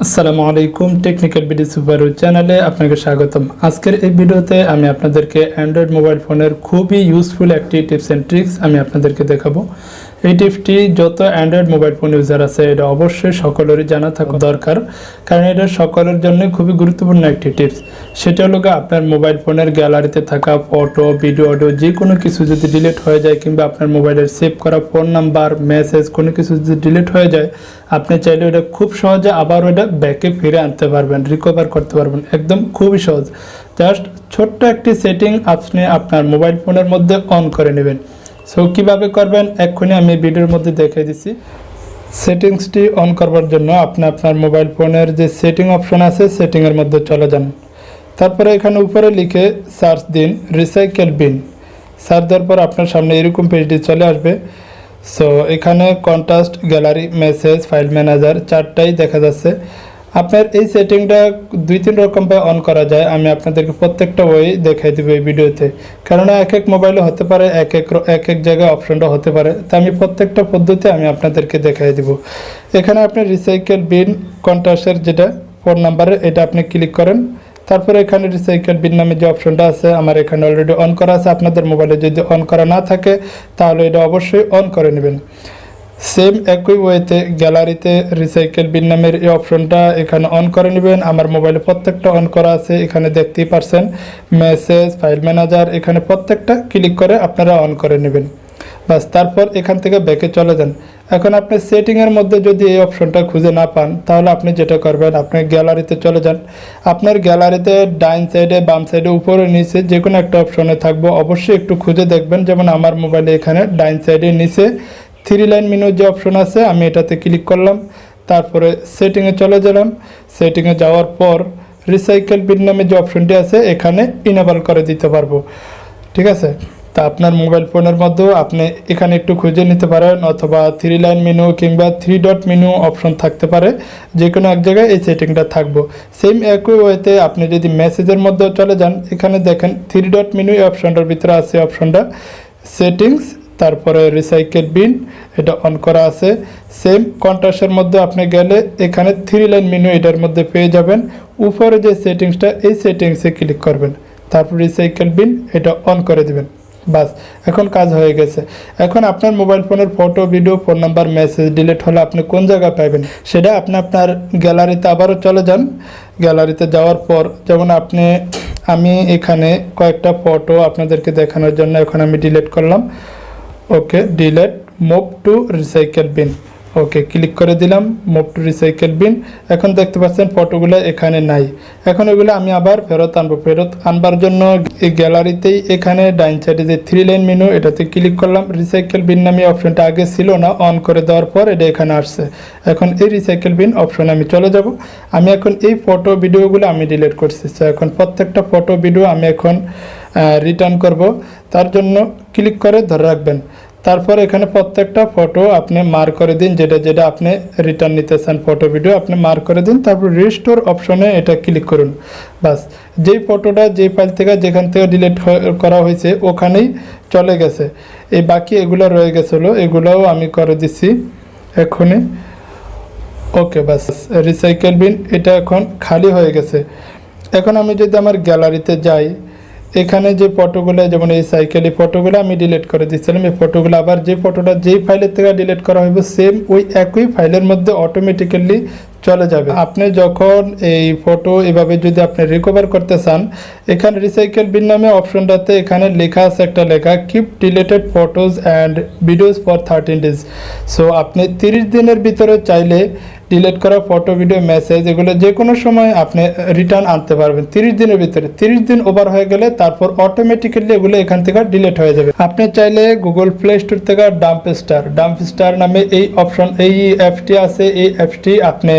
আসসালামু আলাইকুম TechnicalBDSuperU চ্যানেলে আপনাকে স্বাগতম। আজকের এই ভিডিওতে আমি আপনাদেরকে অ্যান্ড্রয়েড মোবাইল ফোনের খুবই ইউজফুল একটি টিপস অ্যান্ড ট্রিক্স আমি আপনাদেরকে দেখাবো। এই টিপসটি যত অ্যান্ড্রয়েড মোবাইল ফোন ইউজার আছে এটা অবশ্যই সকলেরই জানা থাকা দরকার, কারণ এটা সকলের জন্য খুবই গুরুত্বপূর্ণ একটি টিপস। সেটা হলো আপনার মোবাইল ফোনের গ্যালারিতে থাকা ফটো, ভিডিও, অডিও যে কোনো কিছু যদি ডিলিট হয়ে যায় কিংবা আপনার মোবাইলের সেভ করা ফোন নাম্বার, মেসেজ কোনো কিছু যদি ডিলিট হয়ে যায়, আপনি চাইলে ওটা খুব সহজে আবার ওটা ব্যাকে ফিরে আনতে পারবেন, রিকভার করতে পারবেন, একদম খুবই সহজ। জাস্ট ছোট্ট একটি সেটিং আপনি আপনার মোবাইল ফোনের মধ্যে অন করে নেবেন। সো কীভাবে করবেন এক্ষুনি আমি ভিডিওর মধ্যে দেখিয়ে দিচ্ছি। সেটিংসটি অন করবার জন্য আপনি আপনার মোবাইল ফোনের যে সেটিং অপশন আছে সেটিংয়ের মধ্যে চলে যান। তারপরে এখানে উপরে লিখে সার্চ দিন রিসাইকেল বিন। সার্চ দেওয়ার পর আপনার সামনে এরকম পেজটি চলে আসবে। সো এখানে contact, gallery, message, file manager চারটাই দেখা যাচ্ছে। আপনার এই সেটিংটা 2-3 রকমভাবে অন করা যায়। আমি আপনাদেরকে প্রত্যেকটা ওয়ে দেখাই দেবো এই ভিডিওতে, কেননা এক এক মোবাইলে হতে পারে, এক এক জায়গায় অপশনটা হতে পারে। তা আমি প্রত্যেকটা পদ্ধতি আমি আপনাদেরকে দেখাই দেবো। এখানে আপনি রিসাইকেল বিন কন্টাক্টের যেটা ফোন নাম্বারের এটা আপনি ক্লিক করেন। তারপরে এখানে রিসাইকেল বিন নামে যে অপশনটা আছে আমার এখানে অলরেডি অন করা আছে। আপনাদের মোবাইলে যদি অন করা না থাকে তাহলে এটা অবশ্যই অন করে নেবেন। সেম একই ওয়েতে গ্যালারিতে রিসাইকেল বিন নামের এই অপশনটা এখানে অন করে নেবেন। আমার মোবাইলে প্রত্যেকটা অন করা আছে, এখানে দেখতেই পারছেন। মেসেজ, ফাইল ম্যানেজার এখানে প্রত্যেকটা ক্লিক করে আপনারা অন করে নেবেন। বাস, তারপর এখান থেকে ব্যাকে চলে যান। এখন আপনি সেটিংয়ের মধ্যে যদি এই অপশনটা খুঁজে না পান তাহলে আপনি যেটা করবেন, আপনি গ্যালারিতে চলে যান। আপনার গ্যালারিতে ডাইন সাইডে, বাম সাইডে, উপরে নিচে যে কোনো একটা অপশনে থাকবো, অবশ্যই একটু খুঁজে দেখবেন। যেমন আমার মোবাইলে এখানে ডাইন সাইডে নিচে 3 লাইন মেনু যে অপশন আছে আমি এটাতে ক্লিক করলাম। তারপরে সেটিংয়ে চলে গেলাম। সেটিংয়ে যাওয়ার পর রিসাইকেল বিন নামে যে অপশনটি আছে এখানে ইনেবল করে দিতে পারবো। ঠিক আছে, তা আপনার মোবাইল ফোনের মধ্যেও আপনি এখানে একটু খুঁজে নিতে পারেন, অথবা 3 লাইন মেনু কিংবা 3 ডট মেনু অপশন থাকতে পারে, যে কোনো এক জায়গায় এই সেটিংটা থাকবো। সেম একই ওয়েতে আপনি যদি মেসেজের মধ্যেও চলে যান, এখানে দেখেন 3 ডট মেনু অপশনটার ভিতরে আছে অপশনটা সেটিংস, তারপরে রিসাইকেল বিন এটা অন করা আছে। সেম কন্ট্রাস্টের মধ্যে আপনি গেলে এখানে 3 লাইন মেনু এটার মধ্যে পেয়ে যাবেন। উপরে যে সেটিংসটা এই সেটিংসে ক্লিক করবেন, তারপর রিসাইকেল বিন এটা অন করে দেবেন। বাস, এখন কাজ হয়ে গেছে। এখন আপনার মোবাইল ফোনের photo, video, phone number, message delete হলে আপনি কোন জায়গায় পাবেন সেটা আপনি আপনার গ্যালারিতে আবারও চলে যান। গ্যালারিতে যাওয়ার পর যেমন আমি এখানে কয়েকটা ফটো আপনাদেরকে দেখানোর জন্য এখন আমি ডিলিট করলাম। Okay, delete, move to recycle bin. Okay, click করে দিলাম, মুভ টু রিসাইকেল বিন। এখন দেখতে পাচ্ছেন ফটোগুলো এখানে নাই। এখন এগুলো আমি আবার ফেরত আনবো। ফেরত আনবার জন্য এই গ্যালারিতেই এখানে ডাইন সাইডে যে 3 লাইন মেনু এটাতে ক্লিক করলাম। রিসাইকেল বিন নামে অপশনটা আগে ছিল না, অন করে দেওয়ার পর এটা এখানে আসছে। এখন এই রিসাইকেল বিন অপশনে আমি চলে যাব। আমি এখন এই ফটো, ভিডিওগুলো আমি ডিলিট করছি। এখন প্রত্যেকটা ফটো, ভিডিও আমি এখন রিটার্ন করব। তার জন্য ক্লিক করে ধরে রাখবেন। তারপর এখানে প্রত্যেকটা ফটো আপনি মার্ক করে দিন, যেটা যেটা আপনি রিটার্ন নিতে চান ফটো, ভিডিও আপনি মার্ক করে দিন। তারপর রিস্টোর অপশনে এটা ক্লিক করুন। বাস, যেই ফটোটা যেই ফাইল থেকে যেখান থেকে ডিলিট করা হয়েছে ওখানেই চলে গেছে। এই বাকি এগুলো রয়ে গেছিলো, এগুলোও আমি করে দিচ্ছি এখনই। ওকে, বাস, রিসাইকেল বিন এটা এখন খালি হয়ে গেছে। এখন আমি যদি আমার গ্যালারিতে যাই, এখানে যে ফটোগুলো, যেমন এই সাইকেল, এই ফটোগুলো আমি ডিলিট করে দিচ্ছিলাম। এই ফটোগুলো আবার যে ফটোটা যেই ফাইলের থেকে ডিলিট করা হইবে সেম ওই একই ফাইলের মধ্যে অটোমেটিক্যালি চলে যাবে। আপনি যখন এই ফটো এভাবে যদি আপনি রিকভার করতে চান, এখানে রিসাইকেল বিন নামে অপশনটাতে এখানে লেখা আছে একটা লেখা, keep deleted photos and videos for 13 days. So আপনি 30 দিনের ভিতরে চাইলে ডিলিট করা ফটো, ভিডিও, মেসেজ এগুলো যে কোনো সময় আপনি রিটার্ন আনতে পারবেন 30 দিনের ভিতরে। 30 দিন ওভার হয়ে গেলে তারপর অটোমেটিক্যালি এগুলো এখান থেকে ডিলিট হয়ে যাবে। আপনি চাইলে গুগল প্লে স্টোর থেকে ডাম্পস্টার নামে এই অপশন, এই অ্যাপটি আছে, এই অ্যাপটি আপনি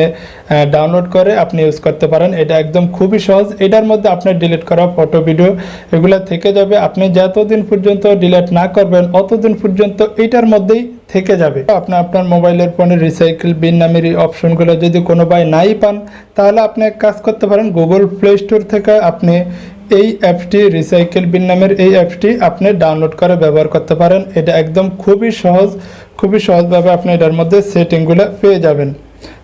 ডাউনলোড করে আপনি ইউজ করতে পারেন। এটা একদম খুবই সহজ। এটার মধ্যে আপনার ডিলিট করা ফটো, ভিডিও এগুলো থেকে যাবে। আপনি যতদিন পর্যন্ত ডিলিট না করবেন অতদিন পর্যন্ত এইটার মধ্যেই থেকে যাবে। আপনি আপনার মোবাইলের ফোনে রিসাইকেল বিন নামের এই অপশনগুলো যদি কোনোভাবে নাই পান তাহলে আপনি এক কাজ করতে পারেন, গুগল প্লে স্টোর থেকে আপনি এই অ্যাপটি, রিসাইকেল বিন নামের এই অ্যাপটি আপনি ডাউনলোড করে ব্যবহার করতে পারেন। এটা একদম খুবই সহজভাবে আপনি এটার মধ্যে সেটিংগুলো পেয়ে যাবেন।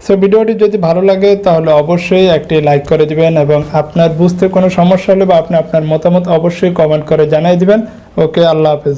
সো ভিডিওটি যদি ভালো লাগে তাহলে অবশ্যই একটি লাইক করে দিবেন এবং আপনার বুঝতে কোনো সমস্যা হলে বা আপনি আপনার মতামত অবশ্যই কমেন্ট করে জানিয়ে দিবেন। ওকে, আল্লাহ হাফেজ।